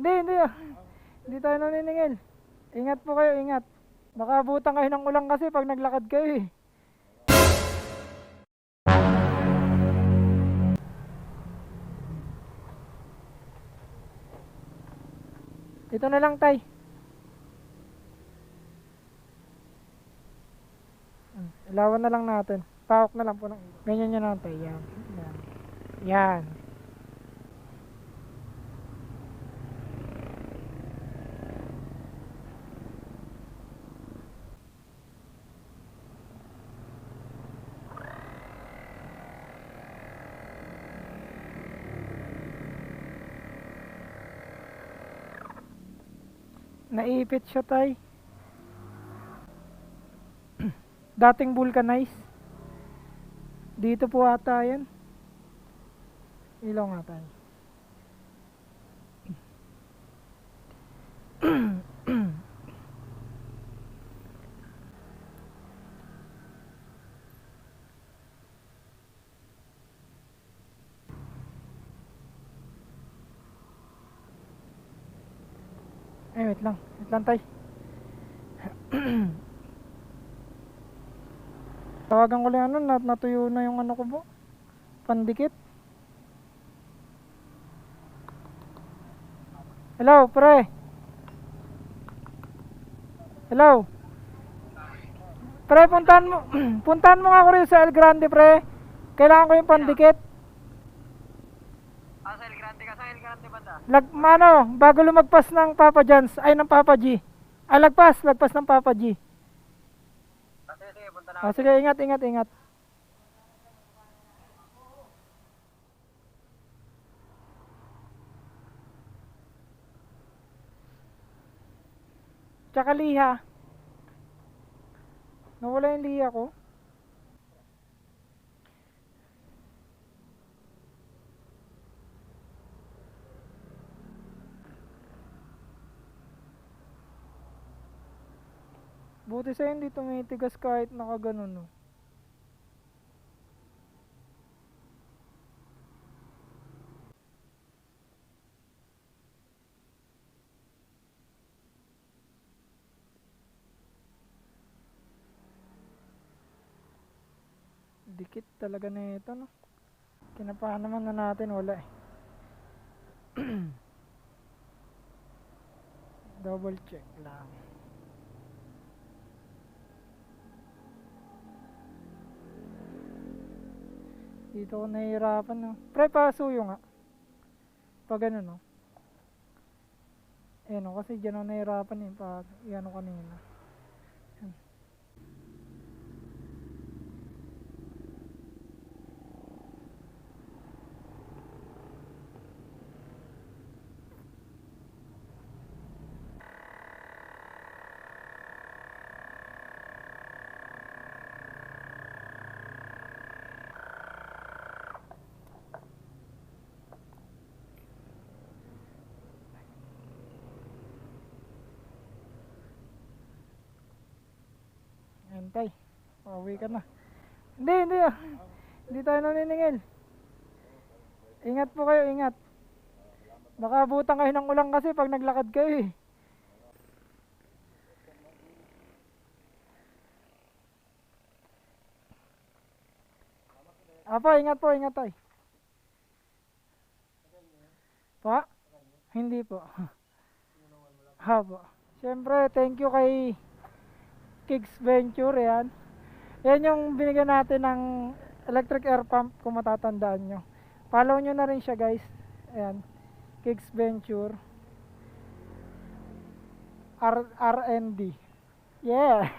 Hindi. Hindi tayo naniningil. Ingat po kayo, ingat. Baka abutan kayo ng ulan kasi pag naglakad kayo eh. Ito na lang, tay. Ilawan na lang natin. Pawak na lang po ng ganyan yan lang, tay. Yan. Yan. Yan. Naipit siya, tay. Dating vulcanize. Dito po ata yan. Ilaw nga, tay. Ay, wait lang. Wait lang, tay. Tawagan ko lang ano, natuyo na yung ano ko po. Pandikit. Hello, pre. Hello. Pre, puntahan mo. Puntahan mo nga ako rin sa El Grande, pre. Kailangan ko yung pandikit. Sa El Grande ka, sa El Grande banda. Bago lumagpas ng Papa John's, ay ng Papa G. Ay, lagpas ng Papa G. Sige, punta na. Oh, sige, ingat. Tsaka liha. Nawala yung liha ko. Buti sa'yo hindi tumitigas kahit nakaganon, no. Dikit talaga na ito, no. Kinapahan naman na natin, wala eh. Double check lang. Dito ko nahihirapan, no. Pre, pasuyo nga. Pag ano, no. Eh, no, kasi dyan ako nahihirapan eh. Pag yan kanina. Antay. Pauwi ka na. Hindi. Hindi tayo naniningil. Ingat po kayo, ingat. Baka abutan kayo ng ulan kasi pag naglakad kayo eh. Ingat tayo. Pa? Hindi po. Habo. Siyempre, thank you kay Kigs Venture, yan. Yan yung binigyan natin ng electric air pump kung matatandaan nyo. Follow nyo na rin siya, guys. Ayan. Kigs Venture. RND. Yeah.